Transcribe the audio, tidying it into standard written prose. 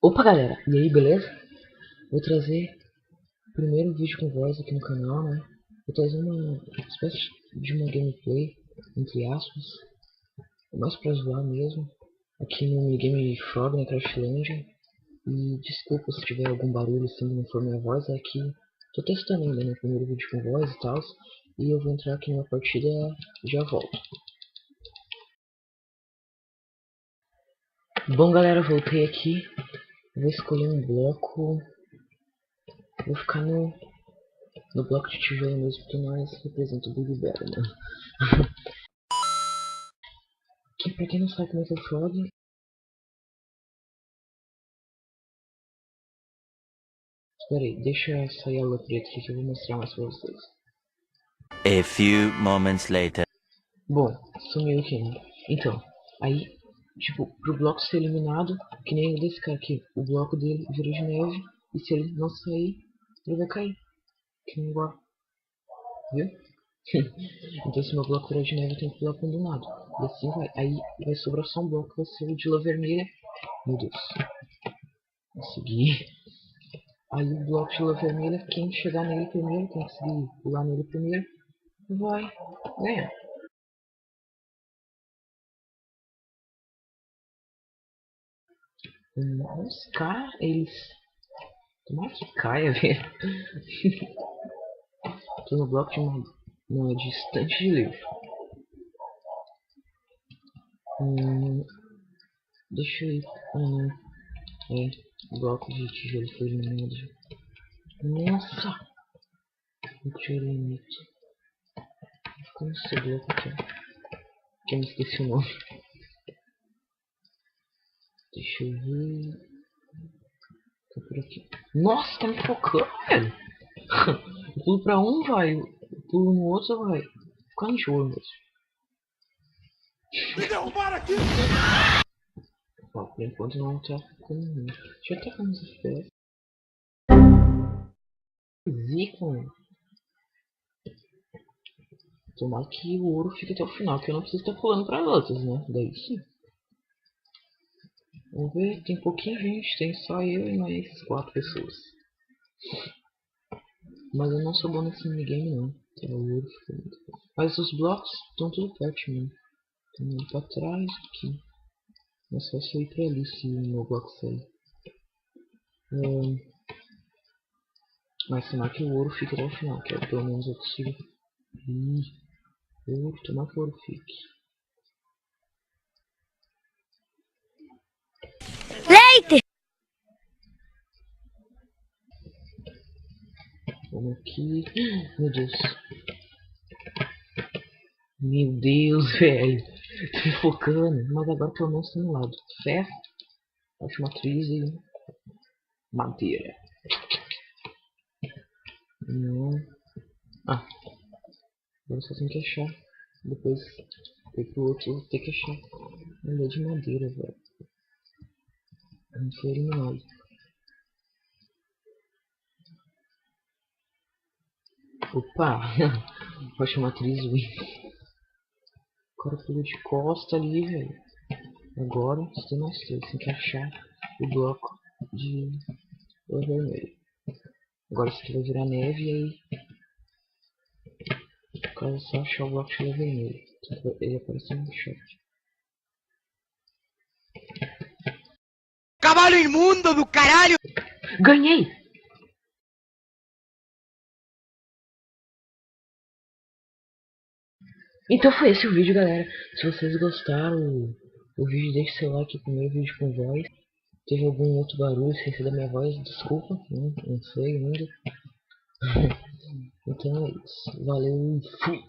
Opa galera, e aí, beleza? Vou trazer o primeiro vídeo com voz aqui no canal, né? Vou trazer uma espécie de uma gameplay, entre aspas, mais pra zoar mesmo, aqui no minigame Frog na Crashlandia. E desculpa se tiver algum barulho assim, não for minha voz, é que tô testando ainda, né? Primeiro vídeo com voz e tal, e eu vou entrar aqui numa partida e já volto. Bom galera, voltei aqui, vou escolher um bloco, vou ficar no bloco de tijolo mesmo, que mais representa o Big Bear, né? Que pra quem não sabe como é que é o Frog... Espera aí, deixa eu sair a lua preta aqui que eu vou mostrar mais pra vocês. A few moments later. Bom, sumiu aqui, né? Então, aí, tipo, pro bloco ser eliminado, que nem o desse cara aqui, o bloco dele vira de neve, e se ele não sair, ele vai cair. Que nem igual, viu? Então se meu bloco virar de neve, eu tenho que pular abandonado. E assim vai. Aí vai sobrar só um bloco, que vai ser o de lua vermelha. Meu Deus. Consegui. Aí o bloco de lua vermelha, quem chegar nele primeiro, quem conseguir pular nele primeiro, vai ganhar. Os caras, eles... Tomara que caia, velho. Tô no bloco de uma distante de livro. Deixa eu ir. Bloco de tijolo foi eliminado. Nossa! Eu tirei muito. Como esse bloco aqui? Que eu me esqueci o nome. Deixa eu ver. Tá por aqui. Nossa, tá me focando, velho. Eu pulo pra um, vai. Eu pulo no outro, vai. Ficar enjoo mesmo. Me derrubaram aqui! Ó, por enquanto não tá ficando ruim. Deixa eu até com os FPS. Zica, mano. Tomara que o ouro fique até o final, que eu não preciso estar pulando pra outros, né? Daí sim. Vamos ver, tem pouquinha gente, tem só eu e mais 4 pessoas. Mas eu não sou bom nesse minigame não. Então, o ouro fica muito bom. Mas os blocos estão tudo perto, mano. Tem um pra trás, aqui. É só eu ir pra ali se o meu bloco sair. Mas tomara que o ouro fique até o final, que é pelo menos eu consigo. Ouro, tomara que o ouro fique. Leite! Vamos aqui. Meu Deus. Meu Deus, velho. Tô me focando. Mas agora pelo menos tem um lado. Ferro, ótima matriz e madeira. Não. Ah, agora só tem que achar. Depois ir pro outro ter que achar. Um de madeira, velho. Não foi eliminado. Opa! Rocha matriz win. O cara pulou de costa ali, velho. Agora você tem mais 3. Tem que achar o bloco de vermelho. Agora isso aqui vai virar neve e aí. O cara só achar o bloco de vermelho. Ele aparece no chat. Cavalo imundo do caralho! Ganhei! Então foi esse o vídeo, galera. Se vocês gostaram o vídeo, deixe seu like. Primeiro vídeo com voz. Teve algum outro barulho esqueci da minha voz, desculpa, não sei ainda. Então é isso. Valeu e fui!